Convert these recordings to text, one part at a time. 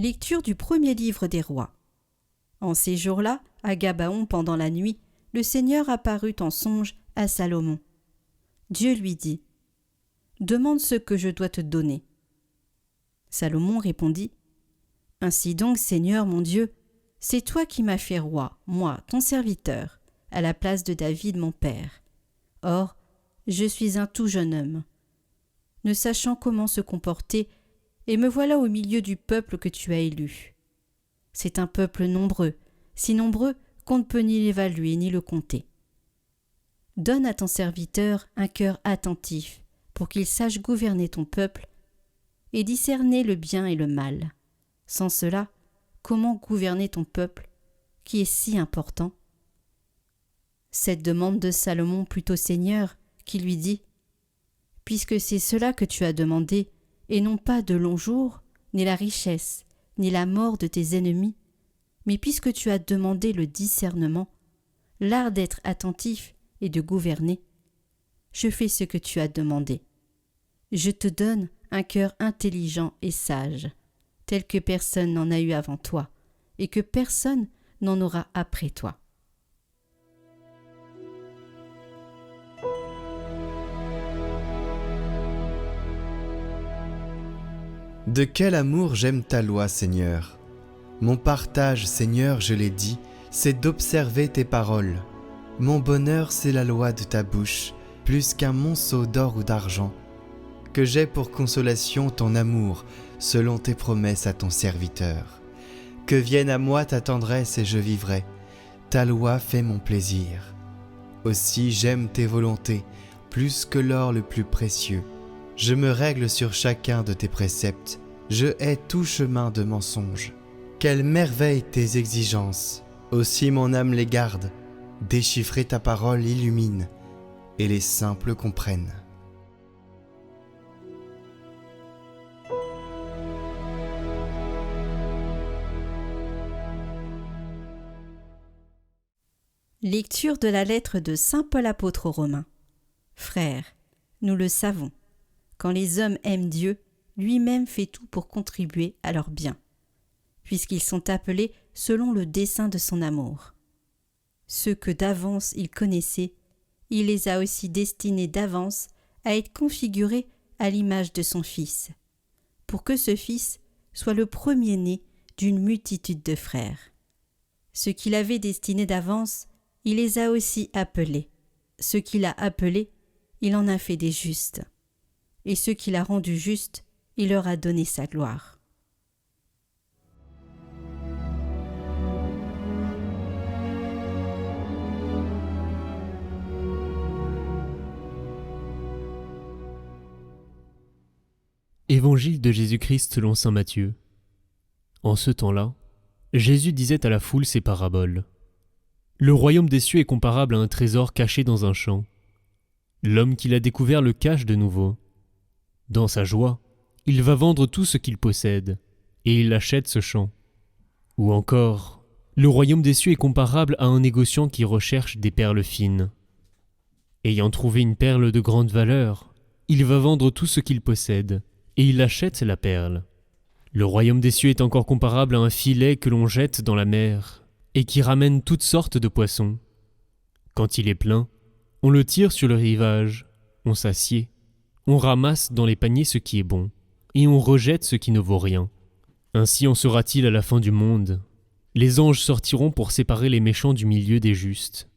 Lecture du premier livre des rois. En ces jours-là, à Gabaon pendant la nuit, le Seigneur apparut en songe à Salomon. Dieu lui dit : « Demande ce que je dois te donner. » Salomon répondit : « Ainsi donc, Seigneur mon Dieu, c'est toi qui m'as fait roi, moi, ton serviteur, à la place de David mon père. Or, je suis un tout jeune homme, ne sachant comment se comporter, et me voilà au milieu du peuple que tu as élu. C'est un peuple nombreux, si nombreux qu'on ne peut ni l'évaluer ni le compter. Donne à ton serviteur un cœur attentif, pour qu'il sache gouverner ton peuple et discerner le bien et le mal. Sans cela, comment gouverner ton peuple, qui est si important ? » Cette demande de Salomon plut au Seigneur, qui lui dit : « Puisque c'est cela que tu as demandé, et non pas de longs jours, ni la richesse, ni la mort de tes ennemis, mais puisque tu as demandé le discernement, l'art d'être attentif et de gouverner, je fais ce que tu as demandé. Je te donne un cœur intelligent et sage, tel que personne n'en a eu avant toi, et que personne n'en aura après toi. » De quel amour j'aime ta loi, Seigneur. Mon partage, Seigneur, je l'ai dit, c'est d'observer tes paroles. Mon bonheur, c'est la loi de ta bouche, plus qu'un monceau d'or ou d'argent. Que j'ai pour consolation ton amour, selon tes promesses à ton serviteur. Que vienne à moi ta tendresse et je vivrai. Ta loi fait mon plaisir. Aussi j'aime tes volontés, plus que l'or le plus précieux. Je me règle sur chacun de tes préceptes. Je hais tout chemin de mensonge. Quelle merveille tes exigences! Aussi mon âme les garde. Déchiffrer ta parole illumine, et les simples comprennent. Lecture de la lettre de saint Paul apôtre aux Romains. Frères, nous le savons, quand les hommes aiment Dieu, lui-même fait tout pour contribuer à leur bien, puisqu'ils sont appelés selon le dessein de son amour. Ceux que d'avance il connaissait, il les a aussi destinés d'avance à être configurés à l'image de son Fils, pour que ce Fils soit le premier-né d'une multitude de frères. Ceux qu'il avait destinés d'avance, il les a aussi appelés. Ceux qu'il a appelés, il en a fait des justes. Et ceux qu'il a rendus justes, il leur a donné sa gloire. Évangile de Jésus-Christ selon saint Matthieu. En ce temps-là, Jésus disait à la foule ces paraboles. Le royaume des cieux est comparable à un trésor caché dans un champ. L'homme qui l'a découvert le cache de nouveau. Dans sa joie, il va vendre tout ce qu'il possède, et il achète ce champ. Ou encore, le royaume des cieux est comparable à un négociant qui recherche des perles fines. Ayant trouvé une perle de grande valeur, il va vendre tout ce qu'il possède, et il achète la perle. Le royaume des cieux est encore comparable à un filet que l'on jette dans la mer, et qui ramène toutes sortes de poissons. Quand il est plein, on le tire sur le rivage, on s'assied, on ramasse dans les paniers ce qui est bon, et on rejette ce qui ne vaut rien. Ainsi en sera-t-il à la fin du monde. Les anges sortiront pour séparer les méchants du milieu des justes,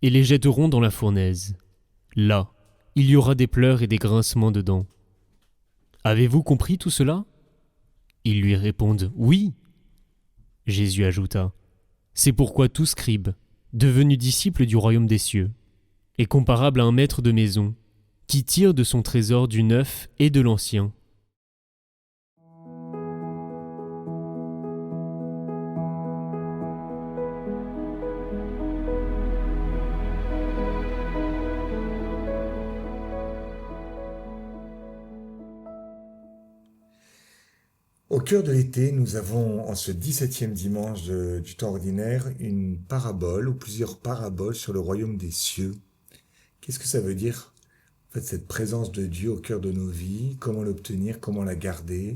et les jetteront dans la fournaise. Là, il y aura des pleurs et des grincements de dents. Avez-vous compris tout cela ? Ils lui répondent « Oui ». Jésus ajouta : « C'est pourquoi tout scribe, devenu disciple du royaume des cieux, est comparable à un maître de maison qui tire de son trésor du neuf et de l'ancien. » Au cœur de l'été, nous avons, en ce 17e dimanche du temps ordinaire, une parabole ou plusieurs paraboles sur le royaume des cieux. Qu'est-ce que ça veut dire, en fait, cette présence de Dieu au cœur de nos vies? Comment l'obtenir? Comment la garder?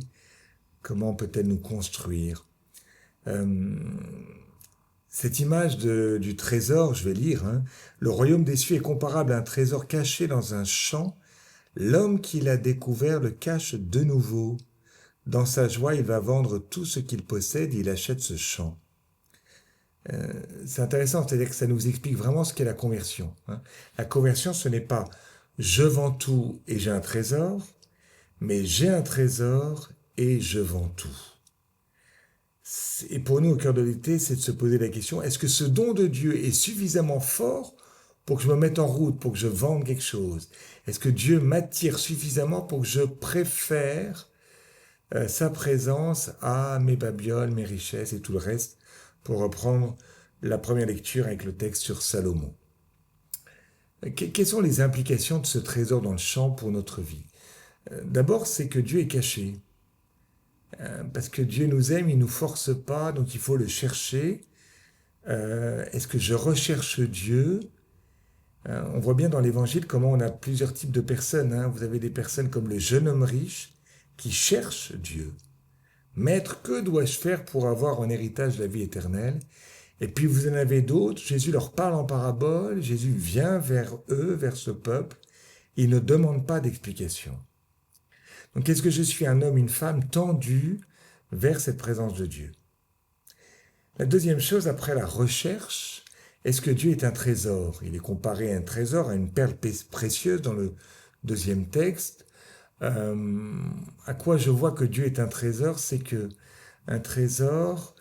Comment peut-elle nous construire? Euh, Cette image du trésor, je vais lire, hein. Le royaume des cieux est comparable à un trésor caché dans un champ. L'homme qui l'a découvert le cache de nouveau. Dans sa joie, il va vendre tout ce qu'il possède et il achète ce champ. C'est intéressant, c'est-à-dire que ça nous explique vraiment ce qu'est la conversion, hein. La conversion, ce n'est pas je vends tout et j'ai un trésor, mais j'ai un trésor et je vends tout. Et pour nous, au cœur de l'été, c'est de se poser la question, est-ce que ce don de Dieu est suffisamment fort pour que je me mette en route, pour que je vende quelque chose? Est-ce que Dieu m'attire suffisamment pour que je préfère sa présence à mes babioles, mes richesses et tout le reste, pour reprendre la première lecture avec le texte sur Salomon? Quelles sont les implications de ce trésor dans le champ pour notre vie? D'abord, c'est que Dieu est caché. Parce que Dieu nous aime, il ne nous force pas, donc il faut le chercher. Est-ce que je recherche Dieu? On voit bien dans l'Évangile comment on a plusieurs types de personnes, hein. Vous avez des personnes comme le jeune homme riche qui cherche Dieu. Maître, que dois-je faire pour avoir en héritage la vie éternelle? Et puis vous en avez d'autres, Jésus leur parle en parabole, Jésus vient vers eux, vers ce peuple, il ne demande pas d'explication. Donc est-ce que je suis un homme, une femme tendue vers cette présence de Dieu? La deuxième chose, après la recherche, est-ce que Dieu est un trésor? Il est comparé à un trésor, à une perle précieuse dans le deuxième texte. À quoi je vois que Dieu est un trésor? C'est que un trésor,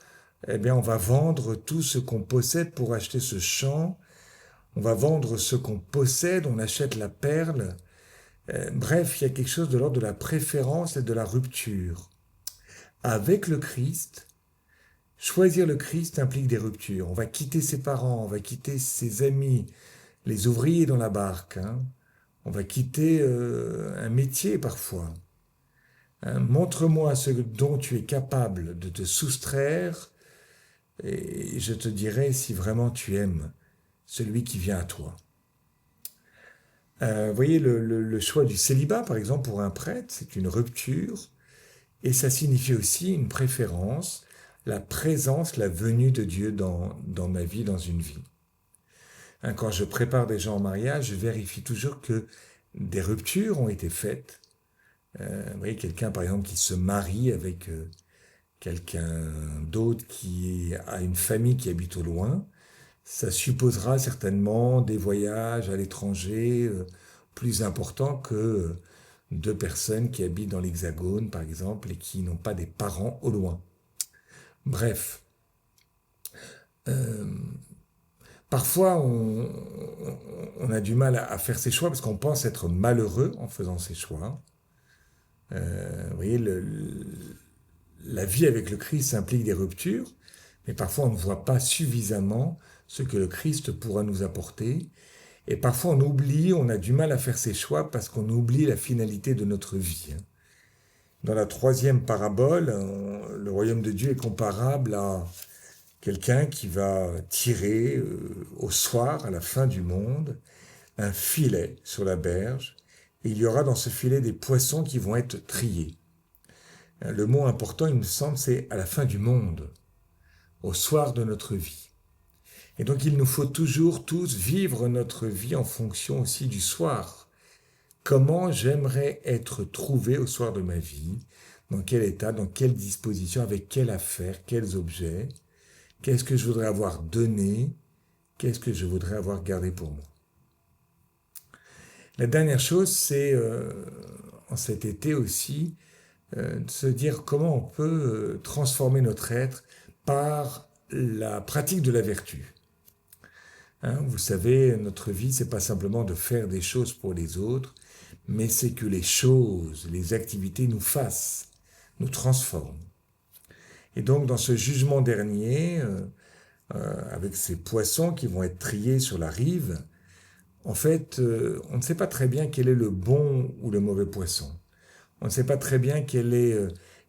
eh bien, on va vendre tout ce qu'on possède pour acheter ce champ. On va vendre ce qu'on possède, on achète la perle. Bref, il y a quelque chose de l'ordre de la préférence et de la rupture. Avec le Christ, choisir le Christ implique des ruptures. On va quitter ses parents, on va quitter ses amis, les ouvriers dans la barque, hein. On va quitter un métier parfois. Hein. Montre-moi ce dont tu es capable de te soustraire et je te dirai si vraiment tu aimes celui qui vient à toi. Vous voyez, le choix du célibat, par exemple, pour un prêtre, c'est une rupture, et ça signifie aussi une préférence, la présence, la venue de Dieu dans ma vie, dans une vie. Hein, quand je prépare des gens en mariage, je vérifie toujours que des ruptures ont été faites. Vous voyez, quelqu'un, par exemple, qui se marie avec quelqu'un d'autre qui a une famille qui habite au loin, ça supposera certainement des voyages à l'étranger plus importants que deux personnes qui habitent dans l'Hexagone, par exemple, et qui n'ont pas des parents au loin. Bref, parfois on a du mal à faire ses choix parce qu'on pense être malheureux en faisant ses choix. Vous voyez, la vie avec le Christ implique des ruptures, mais parfois on ne voit pas suffisamment ce que le Christ pourra nous apporter. Et parfois on oublie, on a du mal à faire ses choix parce qu'on oublie la finalité de notre vie. Dans la troisième parabole, le royaume de Dieu est comparable à quelqu'un qui va tirer au soir, à la fin du monde, un filet sur la berge. Et il y aura dans ce filet des poissons qui vont être triés. Le mot important, il me semble, c'est à la fin du monde, au soir de notre vie. Et donc il nous faut toujours tous vivre notre vie en fonction aussi du soir. Comment j'aimerais être trouvé au soir de ma vie? Dans quel état, dans quelle disposition, avec quelle affaire, quels objets? Qu'est-ce que je voudrais avoir donné? Qu'est-ce que je voudrais avoir gardé pour moi? La dernière chose, c'est en cet été aussi, de se dire comment on peut transformer notre être par la pratique de la vertu. Hein, vous savez, notre vie, c'est pas simplement de faire des choses pour les autres, mais c'est que les choses, les activités nous fassent, nous transforment. Et donc, dans ce jugement dernier, avec ces poissons qui vont être triés sur la rive, en fait, on ne sait pas très bien quel est le bon ou le mauvais poisson. On ne sait pas très bien quel est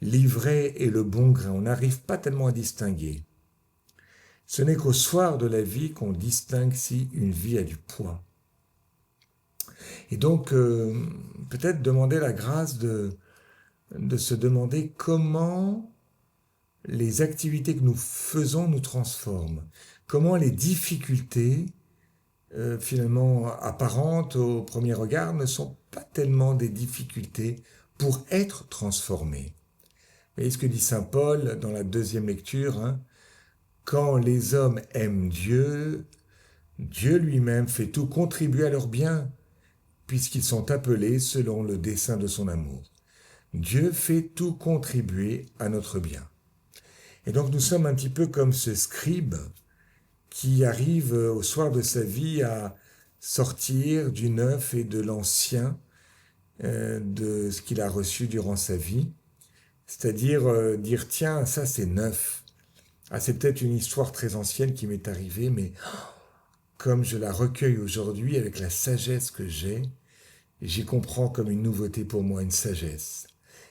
l'ivraie et le bon grain. On n'arrive pas tellement à distinguer. Ce n'est qu'au soir de la vie qu'on distingue si une vie a du poids. Et donc, peut-être demander la grâce de de se demander comment les activités que nous faisons nous transforment, comment les difficultés finalement apparentes au premier regard ne sont pas tellement des difficultés pour être transformées. Vous voyez ce que dit saint Paul dans la deuxième lecture, hein? Quand les hommes aiment Dieu, Dieu lui-même fait tout contribuer à leur bien, puisqu'ils sont appelés selon le dessein de son amour. Dieu fait tout contribuer à notre bien. Et donc nous sommes un petit peu comme ce scribe qui arrive au soir de sa vie à sortir du neuf et de l'ancien, de ce qu'il a reçu durant sa vie. C'est-à-dire dire, tiens, ça c'est neuf. Ah, c'est peut-être une histoire très ancienne qui m'est arrivée, mais comme je la recueille aujourd'hui avec la sagesse que j'ai, j'y comprends comme une nouveauté pour moi, une sagesse.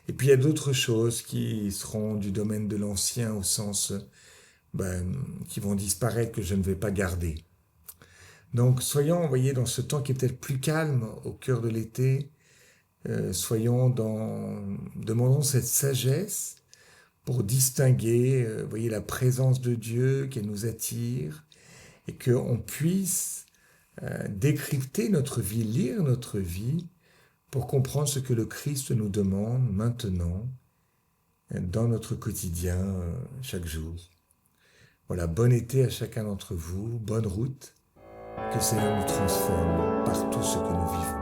Et puis il y a d'autres choses qui seront du domaine de l'ancien au sens qui vont disparaître, que je ne vais pas garder. Donc soyons, vous voyez, dans ce temps qui est peut-être plus calme au cœur de l'été, demandons cette sagesse pour distinguer, vous voyez, la présence de Dieu qui nous attire et qu'on puisse décrypter notre vie, lire notre vie pour comprendre ce que le Christ nous demande maintenant dans notre quotidien chaque jour. Voilà, bon été à chacun d'entre vous, bonne route, que le Seigneur nous transforme par tout ce que nous vivons.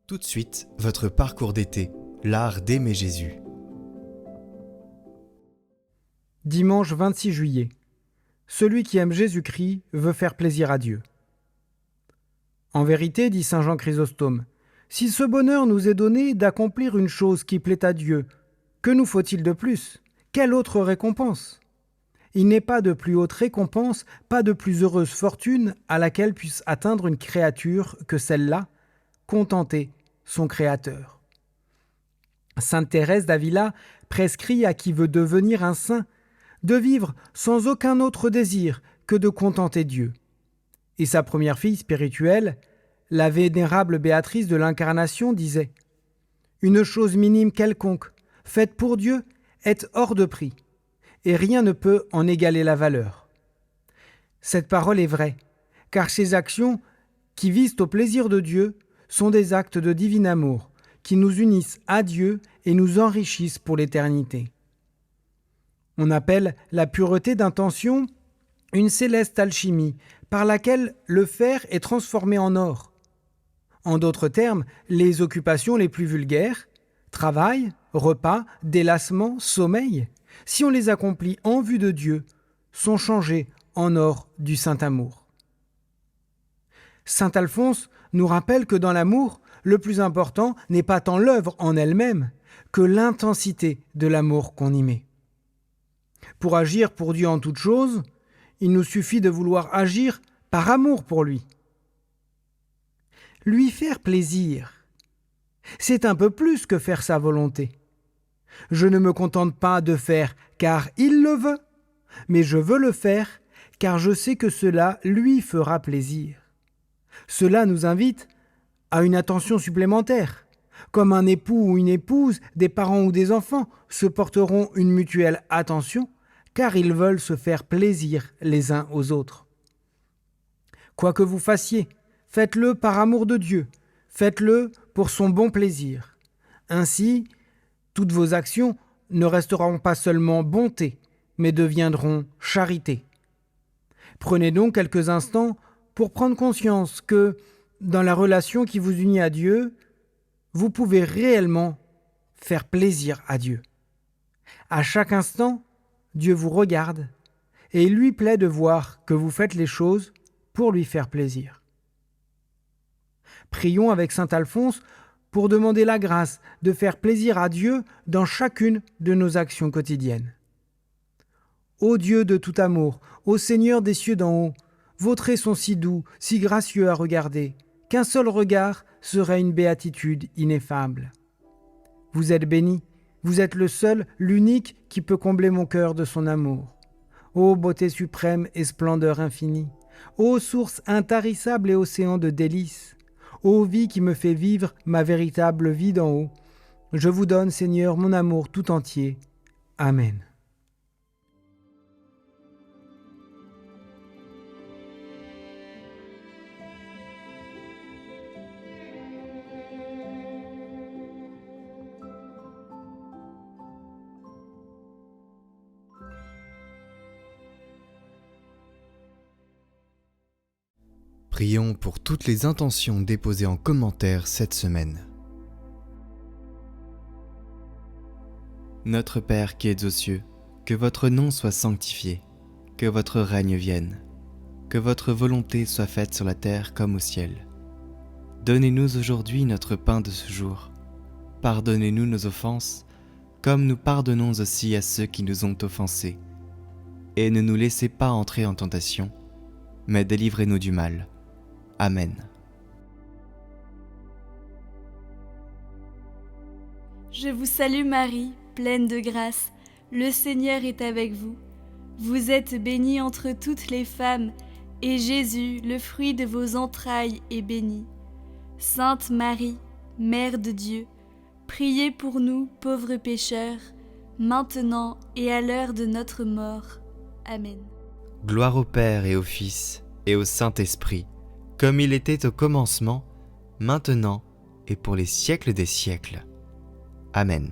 Tout de suite, votre parcours d'été, l'art d'aimer Jésus. Dimanche 26 juillet. Celui qui aime Jésus-Christ veut faire plaisir à Dieu. En vérité, dit saint Jean Chrysostome, si ce bonheur nous est donné d'accomplir une chose qui plaît à Dieu, que nous faut-il de plus? Quelle autre récompense? Il n'est pas de plus haute récompense, pas de plus heureuse fortune à laquelle puisse atteindre une créature que celle-là, contenter son Créateur. Sainte Thérèse d'Avila prescrit à qui veut devenir un saint de vivre sans aucun autre désir que de contenter Dieu. Et sa première fille spirituelle, la vénérable Béatrice de l'Incarnation, disait « Une chose minime quelconque, faite pour Dieu, est hors de prix, et rien ne peut en égaler la valeur. » Cette parole est vraie, car ces actions qui visent au plaisir de Dieu sont des actes de divin amour qui nous unissent à Dieu et nous enrichissent pour l'éternité. On appelle la pureté d'intention une céleste alchimie par laquelle le fer est transformé en or. En d'autres termes, les occupations les plus vulgaires, travail, repas, délassement, sommeil, si on les accomplit en vue de Dieu, sont changées en or du saint amour. Saint Alphonse nous rappelle que dans l'amour, le plus important n'est pas tant l'œuvre en elle-même que l'intensité de l'amour qu'on y met. Pour agir pour Dieu en toute chose, il nous suffit de vouloir agir par amour pour lui. Lui faire plaisir, c'est un peu plus que faire sa volonté. Je ne me contente pas de faire car il le veut, mais je veux le faire car je sais que cela lui fera plaisir. Cela nous invite à une attention supplémentaire. Comme un époux ou une épouse, des parents ou des enfants se porteront une mutuelle attention car ils veulent se faire plaisir les uns aux autres. Quoi que vous fassiez, faites-le par amour de Dieu, faites-le pour son bon plaisir. Ainsi, toutes vos actions ne resteront pas seulement bonté, mais deviendront charité. Prenez donc quelques instants pour prendre conscience que, dans la relation qui vous unit à Dieu, vous pouvez réellement faire plaisir à Dieu. À chaque instant, Dieu vous regarde et il lui plaît de voir que vous faites les choses pour lui faire plaisir. Prions avec saint Alphonse pour demander la grâce de faire plaisir à Dieu dans chacune de nos actions quotidiennes. Ô Dieu de tout amour, ô Seigneur des cieux d'en haut, vos traits sont si doux, si gracieux à regarder, qu'un seul regard serait une béatitude ineffable. Vous êtes béni, vous êtes le seul, l'unique qui peut combler mon cœur de son amour. Ô beauté suprême et splendeur infinie, ô source intarissable et océan de délices, ô vie qui me fait vivre ma véritable vie d'en haut, je vous donne, Seigneur, mon amour tout entier. Amen. Prions pour toutes les intentions déposées en commentaire cette semaine. Notre Père qui êtes aux cieux, que votre nom soit sanctifié, que votre règne vienne, que votre volonté soit faite sur la terre comme au ciel. Donnez-nous aujourd'hui notre pain de ce jour. Pardonnez-nous nos offenses, comme nous pardonnons aussi à ceux qui nous ont offensés. Et ne nous laissez pas entrer en tentation, mais délivrez-nous du mal. Amen. Je vous salue Marie, pleine de grâce, le Seigneur est avec vous. Vous êtes bénie entre toutes les femmes, et Jésus, le fruit de vos entrailles, est béni. Sainte Marie, Mère de Dieu, priez pour nous, pauvres pécheurs, maintenant et à l'heure de notre mort. Amen. Gloire au Père et au Fils et au Saint-Esprit, comme il était au commencement, maintenant et pour les siècles des siècles. Amen.